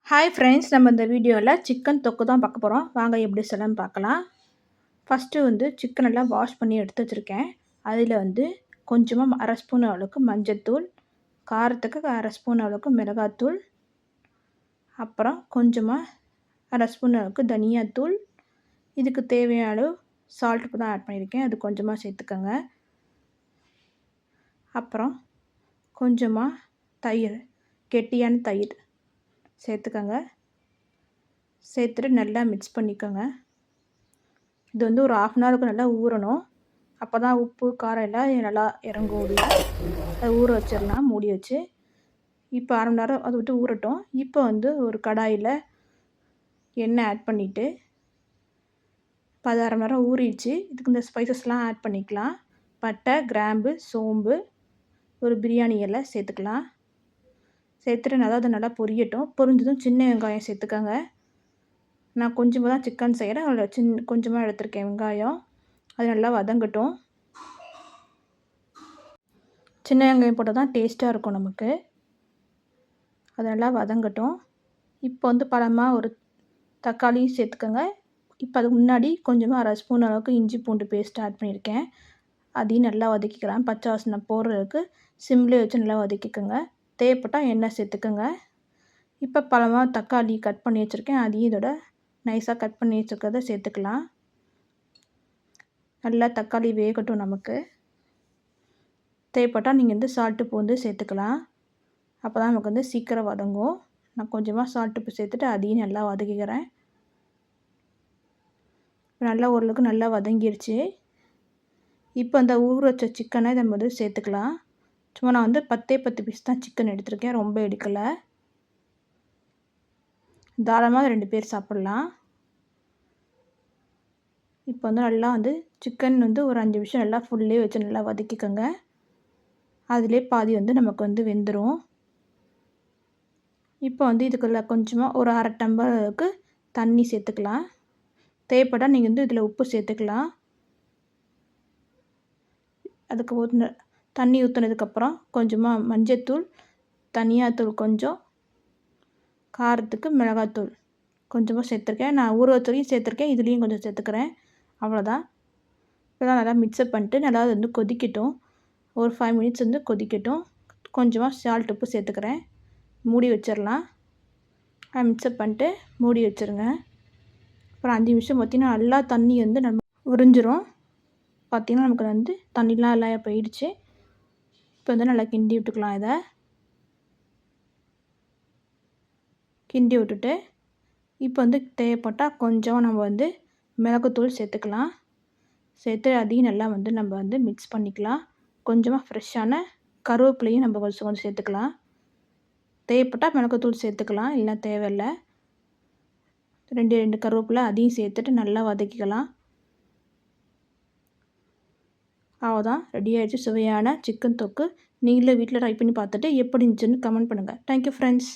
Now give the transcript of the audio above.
Hi friends, நம்ம இந்த வீடியோவில் சிக்கன் தொக்கு தான் பார்க்க போகிறோம். வாங்க எப்படி செய்யலாம்னு பார்க்கலாம். ஃபஸ்ட்டு வந்து சிக்கன் எல்லாம் வாஷ் பண்ணி எடுத்து வச்சுருக்கேன். அதில் வந்து கொஞ்சமாக அரை ஸ்பூன் அளவுக்கு மஞ்சள்தூள், காரத்துக்கு அரை ஸ்பூன் அளவுக்கு மிளகாத்தூள், அப்புறம் கொஞ்சமாக அரை ஸ்பூன் அளவுக்கு தனியாத்தூள், இதுக்கு தேவையான அளவு சால்ட் தான் ஆட் பண்ணியிருக்கேன். அது கொஞ்சமாக சேர்த்துக்கோங்க. அப்புறம் கொஞ்சமாக தயிர், கெட்டியான தயிர் சேர்த்துக்கோங்க. சேர்த்துட்டு நல்லா மிக்ஸ் பண்ணிக்கோங்க. இது வந்து ஒரு 1/2 அன் ஹவருக்கு நல்லா ஊறணும். அப்போ தான் உப்பு காரம் எல்லாம் நல்லா இறங்கும் உள்ள. அதை ஊற வச்சிடலாம் மூடி வச்சு. இப்போ 1/2 மணி நேரம் அதை விட்டு ஊறட்டும். இப்போ வந்து ஒரு கடாயில் எண்ணெய் ஆட் பண்ணிவிட்டு, இப்போ அது 1/2 மணி நேரம் ஊறிடுச்சு. இதுக்கு இந்த ஸ்பைசஸ்லாம் ஆட் பண்ணிக்கலாம். பட்டை, கிராம்பு, சோம்பு, ஒரு பிரியாணி இலை சேர்த்துக்கலாம். சேர்த்துட்டு அது நல்லா பொரியட்டும். பொரிஞ்சதும் சின்ன வெங்காயம் சேர்த்துக்கோங்க. நான் கொஞ்சமாக தான் சிக்கன் செய்கிறேன். அதில் கொஞ்சமாக எடுத்திருக்கேன் வெங்காயம். அது நல்லா வதங்கட்டும். சின்ன வெங்காயம் போட்டால் தான் டேஸ்ட்டாக இருக்கும் நமக்கு. அது நல்லா வதங்கட்டும். இப்போ வந்து பழமாக ஒரு தக்காளியும் சேர்த்துக்கோங்க. இப்போ அதுக்கு முன்னாடி கொஞ்சமாக அரை ஸ்பூன் அளவுக்கு இஞ்சி பூண்டு பேஸ்ட் ஆட் பண்ணியிருக்கேன். அதையும் நல்லா வதக்கிக்கலாம். பச்சை வாசனை போடுறதுக்கு சிம்லேயே வச்சு நல்லா வதக்கிக்கோங்க. தேவைப்பட்டால் எண்ணெய் சேர்த்துக்கோங்க. இப்போ பழமாக தக்காளி கட் பண்ணி வச்சுருக்கேன். அதையும் இதோட நைஸாக கட் பண்ணி வச்சுருக்கிறத சேர்த்துக்கலாம். நல்லா தக்காளி வேகட்டும் நமக்கு. தேவைப்பட்டால் நீங்கள் வந்து சால்ட்டு பூந்து சேர்த்துக்கலாம். அப்போ தான் நமக்கு வந்து சீக்கிரம் வதங்கும். நான் கொஞ்சமாக சால்ட்டு உப்பு சேர்த்துட்டு அதையும் நல்லா வதக்கிக்கிறேன். நல்லா ஓரளவுக்கு நல்லா வதங்கிடுச்சு. இப்போ அந்த ஊற வச்ச சிக்கனை நம்ம வந்து சேர்த்துக்கலாம். சும்மா நான் வந்து 10 பீஸ் தான் சிக்கன் எடுத்திருக்கேன். ரொம்ப எடுக்கலை. தாராளமாக 2 பேர் சாப்பிட்லாம். இப்போ வந்து நல்லா வந்து சிக்கன் வந்து ஒரு 5 நிமிஷம் நல்லா ஃபுல்லே வச்சு நல்லா வதக்கிக்கோங்க. அதிலே பாதி வந்து நமக்கு வந்து வெந்துடும். இப்போ வந்து இதுக்குள்ள கொஞ்சமாக ஒரு அரை டம்ளர் அளவுக்கு தண்ணி சேர்த்துக்கலாம். தேவைப்பட்டால் நீங்கள் வந்து இதில் உப்பு சேர்த்துக்கலாம். அதுக்கு தண்ணி ஊற்றுனதுக்கப்புறம் கொஞ்சமாக மஞ்சத்தூள், தனியாத்தூள் கொஞ்சம், காரத்துக்கு மிளகாத்தூள் கொஞ்சமாக சேர்த்துருக்கேன். நான் ஊற வச்சதையும் சேர்த்துருக்கேன். இதுலேயும் கொஞ்சம் சேர்த்துக்கிறேன். அவ்வளோதான். இதெல்லாம் நல்லா மிக்ஸ்அப் பண்ணிட்டு நல்லா அது வந்து கொதிக்கட்டும். ஒரு 5 மினிட்ஸ் வந்து கொதிக்கட்டும். கொஞ்சமாக சால்ட் உப்பு சேர்த்துக்கிறேன். மூடி வச்சிடலாம். மிக்ஸ்அப் பண்ணிட்டு மூடி வச்சுருங்க. அப்புறம் 5 நிமிஷம் பார்த்திங்கன்னா நல்லா தண்ணி வந்து நம்ம உறிஞ்சிரும். பார்த்திங்கன்னா நமக்கு வந்து தண்ணிலாம் எல்லாம் போயிடுச்சு. இப்போ வந்து நல்லா கிண்டி விட்டுக்கலாம். இதை கிண்டி விட்டுட்டு இப்போ வந்து தேவைப்பட்டால் கொஞ்சம் நம்ம வந்து மிளகுத்தூள் சேர்த்துக்கலாம். சேர்த்து அதையும் நல்லா வந்து நம்ம வந்து மிக்ஸ் பண்ணிக்கலாம். கொஞ்சமாக ஃப்ரெஷ்ஷான கருவேப்பிலையும் நம்ம கொஞ்சம் சேர்த்துக்கலாம். தேவைப்பட்டால் மிளகுத்தூள் சேர்த்துக்கலாம், இல்லை தேவையில்லை. 2 கருவேப்பிலை அதையும் சேர்த்துட்டு நல்லா வதக்கிக்கலாம். அவ்வளோதான், ரெடி ஆகிடுச்சு சுவையான சிக்கன் தொக்கு. நீங்களே வீட்டில் ட்ரை பண்ணி பார்த்துட்டு எப்படி இருந்துச்சுன்னு கமெண்ட் பண்ணுங்கள். Thank you friends.